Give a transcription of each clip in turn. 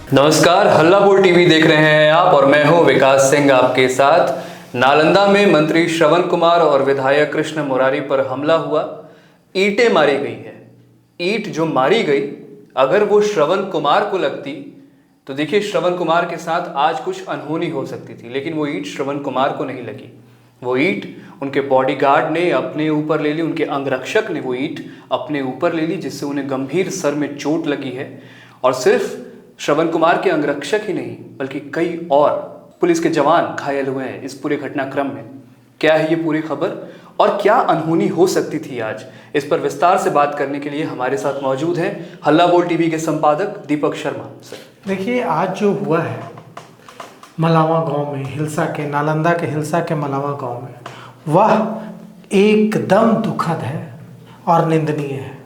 नमस्कार, हल्ला बोल टीवी देख रहे हैं आप और मैं हूं विकास सिंह आपके साथ। नालंदा में मंत्री श्रवण कुमार और विधायक कृष्ण मुरारी पर हमला हुआ। ईंटें मारी गई है। ईंट जो मारी गई, अगर वो श्रवण कुमार को लगती तो देखिए श्रवण कुमार के साथ आज कुछ अनहोनी हो सकती थी, लेकिन वो ईंट श्रवण कुमार को नहीं लगी। वो ईंट उनके बॉडीगार्ड ने अपने ऊपर ले ली, उनके अंगरक्षक ने वो ईंट अपने ऊपर ले ली, जिससे उन्हें गंभीर सर में चोट लगी है। और सिर्फ श्रवण कुमार के अंगरक्षक ही नहीं बल्कि कई और पुलिस के जवान घायल हुए हैं इस पूरे घटनाक्रम में। क्या है ये पूरी खबर और क्या अनहोनी हो सकती थी आज, इस पर विस्तार से बात करने के लिए हमारे साथ मौजूद हैं हल्ला बोल टीवी के संपादक दीपक शर्मा सर। देखिए, आज जो हुआ है मलावा गांव में, हिलसा के, नालंदा के हिलसा के मलावा गांव में, वह एकदम दुखद है और निंदनीय है।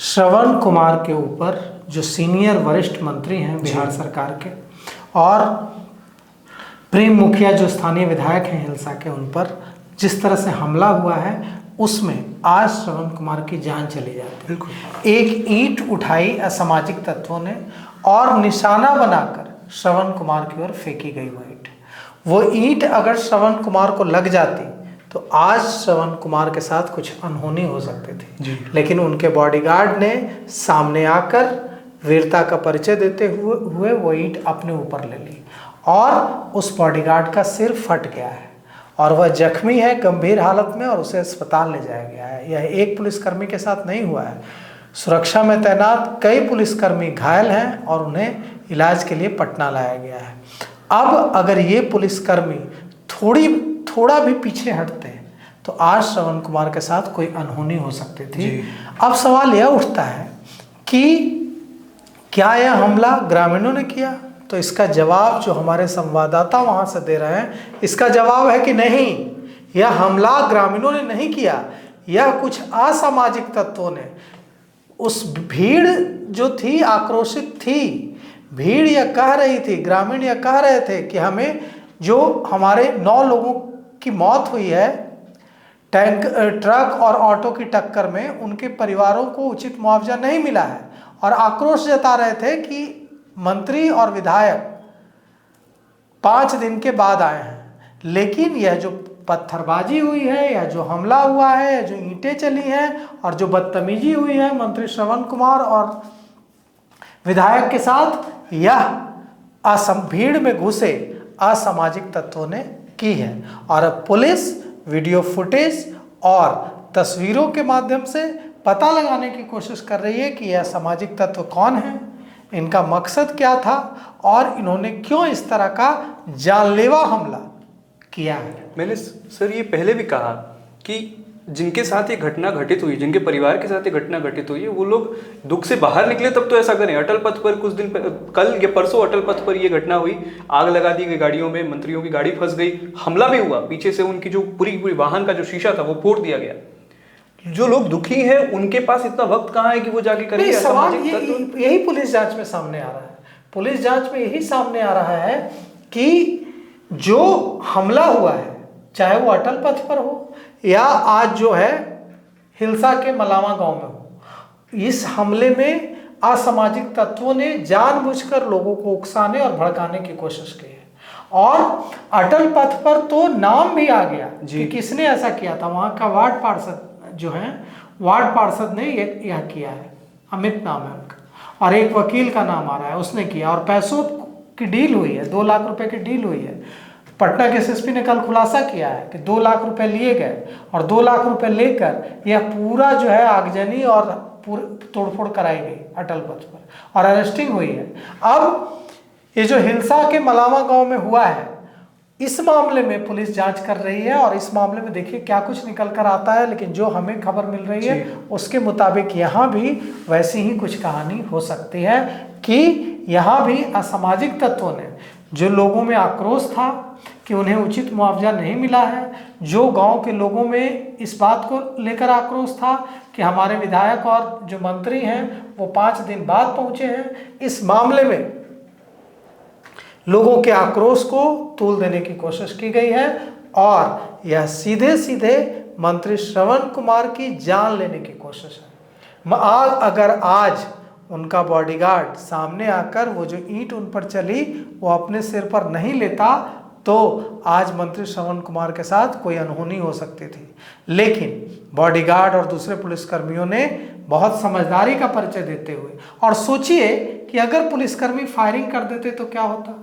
श्रवण कुमार के ऊपर जो सीनियर वरिष्ठ मंत्री हैं बिहार सरकार के, और प्रेम मुखिया जो स्थानीय विधायक हैं हिलसा के, उन पर जिस तरह से हमला हुआ है, उसमें आज श्रवण कुमार की जान चली जाती। बिल्कुल एक ईंट उठाई असामाजिक तत्वों ने और निशाना बनाकर श्रवण कुमार की ओर फेंकी गई वो ईंट अगर श्रवण कुमार को लग जाती तो आज श्रवण कुमार के साथ कुछ अनहोनी हो सकती थी, लेकिन उनके बॉडीगार्ड ने सामने आकर वीरता का परिचय देते हुए वो ईंट अपने ऊपर ले ली और उस बॉडीगार्ड का सिर फट गया है और वह जख्मी है गंभीर हालत में और उसे अस्पताल ले जाया गया है। यह एक पुलिसकर्मी के साथ नहीं हुआ है, सुरक्षा में तैनात कई पुलिसकर्मी घायल हैं और उन्हें इलाज के लिए पटना लाया गया है। अब अगर ये पुलिसकर्मी थोड़ा भी पीछे हटते हैं तो आज श्रवण कुमार के साथ कोई अनहोनी हो सकती थी। अब सवाल यह उठता है कि क्या यह हमला ग्रामीणों ने किया? तो इसका जवाब जो हमारे संवाददाता वहां से दे रहे हैं, इसका जवाब है कि नहीं, यह हमला ग्रामीणों ने नहीं किया, यह कुछ असामाजिक तत्वों ने, उस भीड़ जो थी आक्रोशित थी, भीड़ यह कह रही थी, ग्रामीण यह कह रहे थे कि हमें जो हमारे 9 लोगों की मौत हुई है ट्रक और ऑटो की टक्कर में, उनके परिवारों को उचित मुआवजा नहीं मिला है और आक्रोश जता रहे थे कि मंत्री और विधायक 5 दिन के बाद आए हैं। लेकिन यह जो पत्थरबाजी हुई है, या जो हमला हुआ है, या जो ईंटें चली हैं और जो बदतमीजी हुई है मंत्री श्रवण कुमार और विधायक के साथ, यह भीड़ में घुसे असामाजिक तत्वों ने की है। और अब पुलिस वीडियो फुटेज और तस्वीरों के माध्यम से पता लगाने की कोशिश कर रही है कि यह सामाजिक तत्व कौन है, इनका मकसद क्या था और इन्होंने क्यों इस तरह का जानलेवा हमला किया है। मैंने सर ये पहले भी कहा कि जिनके साथ ये घटना घटित हुई, जिनके परिवार के साथ ये घटना घटित हुई है, वो लोग दुख से बाहर निकले तब तो ऐसा करें। अटल पथ पर कुछ दिन कल या परसों अटल पथ पर ये घटना हुई, आग लगा दी गई गाड़ियों में, मंत्रियों की गाड़ी फंस गई, हमला भी हुआ, पीछे से उनकी जो पूरी वाहन का जो शीशा था वो फोड़ दिया गया। जो लोग दुखी हैं उनके पास इतना वक्त कहाँ है कि वो जाके करेंगे? सवाल यही पुलिस जांच में सामने आ रहा है। पुलिस जांच में यही सामने आ रहा है कि जो हमला हुआ है, चाहे वो अटल पथ पर हो या आज जो है हिलसा के मलावा गांव में हो, इस हमले में असामाजिक तत्वों ने जानबूझकर लोगों को उकसाने और भड़काने की कोशिश की है। और अटल पथ पर तो नाम भी आ गया कि किसने ऐसा किया था। वहां का वार्ड पार्षद जो है, वार्ड पार्षद ने यह किया है, अमित नाम है उनका, और एक वकील का नाम आ रहा है, उसने किया। और पैसों की डील हुई है, 2 लाख रुपए की डील हुई है। पटना के एसएसपी ने कल खुलासा किया है कि 2 लाख रुपए लिए गए और 2 लाख रुपए लेकर यह पूरा जो है आगजनी और तोड़फोड़ कराई गई अटल पथ पर और अरेस्टिंग हुई है। अब ये जो हिलसा के मलावा गांव में हुआ है, इस मामले में पुलिस जांच कर रही है और इस मामले में देखिए क्या कुछ निकल कर आता है। लेकिन जो हमें खबर मिल रही है उसके मुताबिक यहाँ भी वैसी ही कुछ कहानी हो सकती है कि यहाँ भी असामाजिक तत्वों ने, जो लोगों में आक्रोश था कि उन्हें उचित मुआवजा नहीं मिला है, जो गांव के लोगों में इस बात को लेकर आक्रोश था कि हमारे विधायक और जो मंत्री हैं वो 5 दिन बाद पहुंचे हैं, इस मामले में लोगों के आक्रोश को तूल देने की कोशिश की गई है और यह सीधे सीधे मंत्री श्रवण कुमार की जान लेने की कोशिश है। अगर आज उनका बॉडीगार्ड सामने आकर वो जो ईंट उन पर चली वो अपने सिर पर नहीं लेता तो आज मंत्री श्रवण कुमार के साथ कोई अनहोनी हो सकती थी। लेकिन बॉडीगार्ड और दूसरे पुलिसकर्मियों ने बहुत समझदारी का परिचय देते हुए, और सोचिए कि अगर पुलिसकर्मी फायरिंग कर देते तो क्या होता।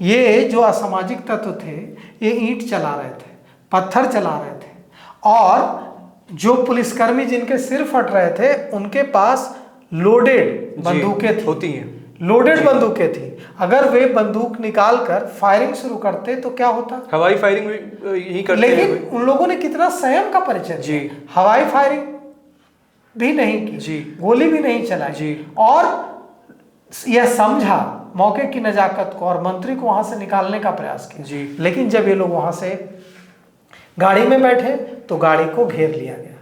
ये जो असामाजिक तत्व थे ये ईंट चला रहे थे, पत्थर चला रहे थे, और जो पुलिसकर्मी जिनके सिर फट रहे थे उनके पास लोडेड बंदूकें थी, होती हैं, लोडेड बंदूकें थी। अगर वे बंदूक निकालकर फायरिंग शुरू करते तो क्या होता। हवाई फायरिंग यही करते हैं। लेकिन उन लोगों ने कितना संयम का परिचय जी, दिया, हवाई फायरिंग भी नहीं की जी, गोली भी नहीं चलाई जी, और यह समझा मौके की नजाकत को और मंत्री को वहां से निकालने का प्रयास किया जी। लेकिन जब ये लोग वहां से गाड़ी में बैठे तो गाड़ी को घेर लिया गया,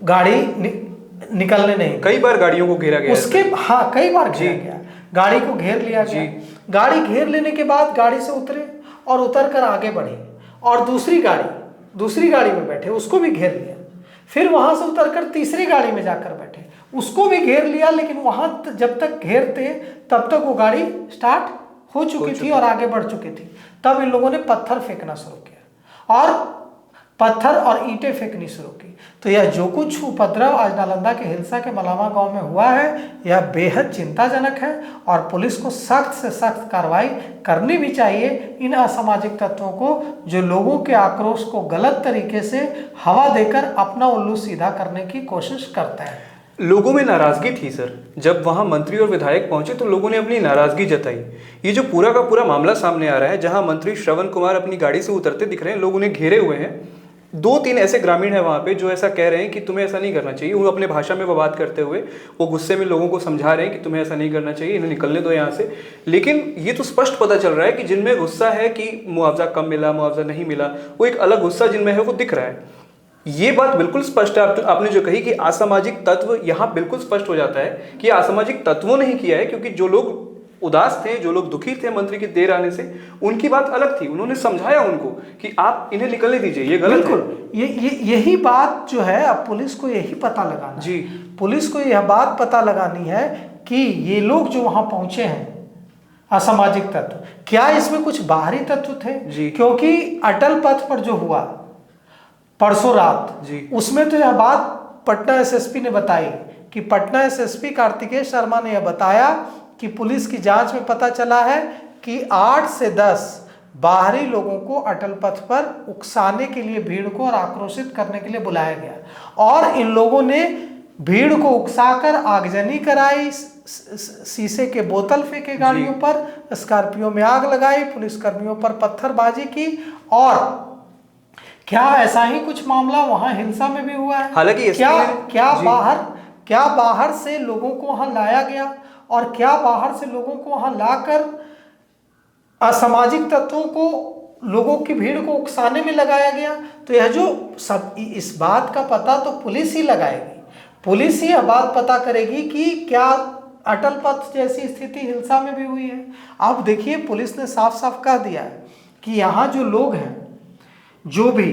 गाड़ी निकलने नहीं, कई बार गाड़ियों को घेरा गया उसके हाँ कई बार घेरा गया, गाड़ी को घेर लिया गया। गाड़ी घेर लेने के बाद गाड़ी से उतरे और उतर कर आगे बढ़े और दूसरी गाड़ी में बैठे, उसको भी घेर लिया। फिर वहां से उतरकर तीसरी गाड़ी में जाकर बैठे, उसको भी घेर लिया। लेकिन वहां जब तक घेरते तब तक वो गाड़ी स्टार्ट हो चुकी थी और आगे बढ़ चुकी थी। तब इन लोगों ने पत्थर फेंकना शुरू किया और पत्थर और ईंटें फेंकनी शुरू की। तो यह जो कुछ उपद्रव आज नालंदा के हिलसा के मलावा गांव में हुआ है यह बेहद चिंताजनक है और पुलिस को सख्त से सख्त कार्रवाई करनी भी चाहिए इन असामाजिक तत्वों को जो लोगों के आक्रोश को गलत तरीके से हवा देकर अपना उल्लू सीधा करने की कोशिश करते हैं। लोगों में नाराजगी थी सर, जब वहां मंत्री और विधायक पहुंचे तो लोगों ने अपनी नाराजगी जताई। ये जो पूरा का पूरा मामला सामने आ रहा है जहां मंत्री श्रवण कुमार अपनी गाड़ी से उतरते दिख रहे हैं, लोग उन्हें घेरे हुए हैं। 2-3 ऐसे ग्रामीण हैं वहाँ पे जो ऐसा कह रहे हैं कि तुम्हें ऐसा नहीं करना चाहिए। वो अपने भाषा में वो बात करते हुए वो गुस्से में लोगों को समझा रहे हैं कि तुम्हें ऐसा नहीं करना चाहिए, इन्हें निकलने दो यहाँ से। लेकिन ये तो स्पष्ट पता चल रहा है कि जिनमें गुस्सा है कि मुआवजा कम मिला, मुआवजा नहीं मिला, वो एक अलग गुस्सा जिनमें है वो दिख रहा है। ये बात बिल्कुल स्पष्ट है। आपने जो कही कि असामाजिक तत्व, यहाँ बिल्कुल स्पष्ट हो जाता है कि असामाजिक तत्वों ने ही किया है, क्योंकि जो लोग उदास थे, जो लोग दुखी थे मंत्री के देर आने से, उनकी बात अलग थी। उन्होंने समझाया उनको कि आप इन्हें निकलने दीजिए, ये गलत है। यही बात जो है अब पुलिस को यही पता लगाना जी, पुलिस को यह बात पता लगानी है कि ये लोग जो वहां पहुंचे हैं असामाजिक तत्व, क्या इसमें कुछ बाहरी तत्व थे जी। क्योंकि अटल पथ पर जो हुआ परसों रात जी, उसमें तो यह बात पटना एसएसपी ने बताई कि पटना एसएसपी कार्तिकेय शर्मा ने यह बताया कि पुलिस की जांच में पता चला है कि 8 से 10 बाहरी लोगों को अटल पथ पर उकसाने के लिए, भीड़ को और आक्रोशित करने के लिए बुलाया गया और इन लोगों ने भीड़ को उकसाकर आगजनी कराई, शीशे के बोतल फेंके गाड़ियों पर, स्कॉर्पियो में आग लगाई, पुलिसकर्मियों पर पत्थरबाजी की। और क्या ऐसा ही कुछ मामला वहां हिंसा में भी हुआ है? हालांकि क्या बाहर से लोगों को वहां लाया गया और क्या बाहर से लोगों को वहां लाकर असामाजिक तत्वों को, लोगों की भीड़ को उकसाने में लगाया गया? तो यह जो सब, इस बात का पता तो पुलिस ही लगाएगी। पुलिस ही यह बात पता करेगी कि क्या अटल पथ जैसी स्थिति हिंसा में भी हुई है। अब देखिए पुलिस ने साफ साफ कह दिया है कि यहाँ जो लोग हैं, जो भी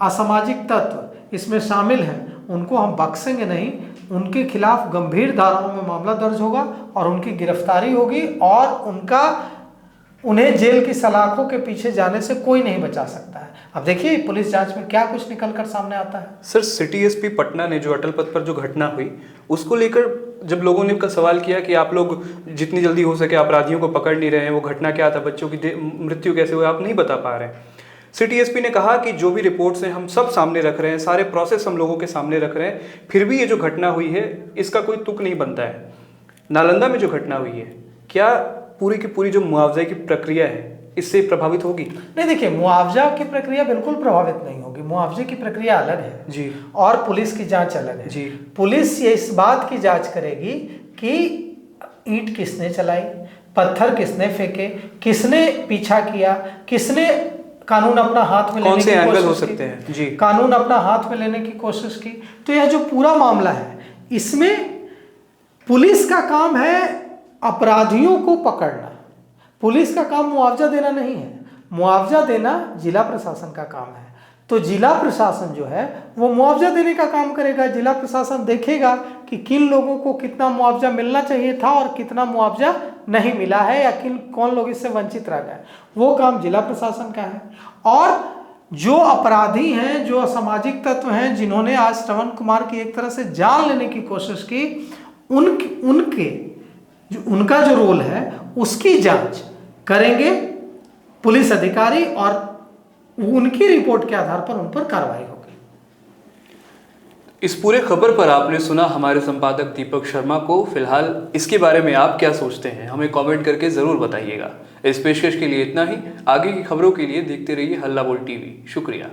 असामाजिक तत्व इसमें शामिल हैं, उनको हम बख्शेंगे नहीं। उनके खिलाफ गंभीर धाराओं में मामला दर्ज होगा और उनकी गिरफ्तारी होगी और उन्हें जेल की सलाखों के पीछे जाने से कोई नहीं बचा सकता है। अब देखिए पुलिस जांच में क्या कुछ निकल कर सामने आता है। सर, सिटी एसपी पटना ने जो अटल पथ पर जो घटना हुई उसको लेकर जब लोगों ने सवाल किया कि आप लोग जितनी जल्दी हो सके अपराधियों को पकड़ नहीं रहे हैं, वो घटना क्या था, बच्चों की मृत्यु कैसे हुई, आप नहीं बता पा रहे हैं। सिटी एसपी ने कहा कि जो भी रिपोर्ट्स हैं हम सब सामने रख रहे हैं, सारे प्रोसेस हम लोगों के सामने रख रहे हैं, फिर भी ये जो घटना हुई है इसका कोई तुक नहीं बनता है। नालंदा में जो घटना हुई है, क्या पूरी की पूरी जो मुआवजे की प्रक्रिया है इससे प्रभावित होगी? नहीं, देखिए मुआवजा की प्रक्रिया बिल्कुल प्रभावित नहीं होगी। मुआवजे की प्रक्रिया अलग है जी और पुलिस की जांच अलग है जी। पुलिस ये इस बात की जांच करेगी कि ईंट किसने चलाई, पत्थर किसने फेंके, किसने पीछा किया, किसने कानून अपना हाथ में लेने की एंगल हो कोशिश सकते हैं जी, कानून अपना हाथ में लेने की कोशिश की। तो यह जो पूरा मामला है इसमें पुलिस का काम है अपराधियों को पकड़ना। पुलिस का काम मुआवजा देना नहीं है, मुआवजा देना जिला प्रशासन का काम है। तो जिला प्रशासन जो है वो मुआवजा देने का काम करेगा। जिला प्रशासन देखेगा कि किन लोगों को कितना मुआवजा मिलना चाहिए था और कितना मुआवजा नहीं मिला है, या कौन लोग इससे वंचित रह गए, वो काम जिला प्रशासन का है। और जो अपराधी हैं, जो असामाजिक तत्व हैं, जिन्होंने आज श्रवण कुमार की एक तरह से जान लेने की कोशिश की, उनका जो रोल है उसकी जांच करेंगे पुलिस अधिकारी, और उनकी रिपोर्ट के आधार पर उन पर कार्रवाई होगी। इस पूरे खबर पर आपने सुना हमारे संपादक दीपक शर्मा को। फिलहाल इसके बारे में आप क्या सोचते हैं, हमें कमेंट करके ज़रूर बताइएगा। इस पेशकश के लिए इतना ही। आगे की खबरों के लिए देखते रहिए हल्ला बोल टीवी। शुक्रिया।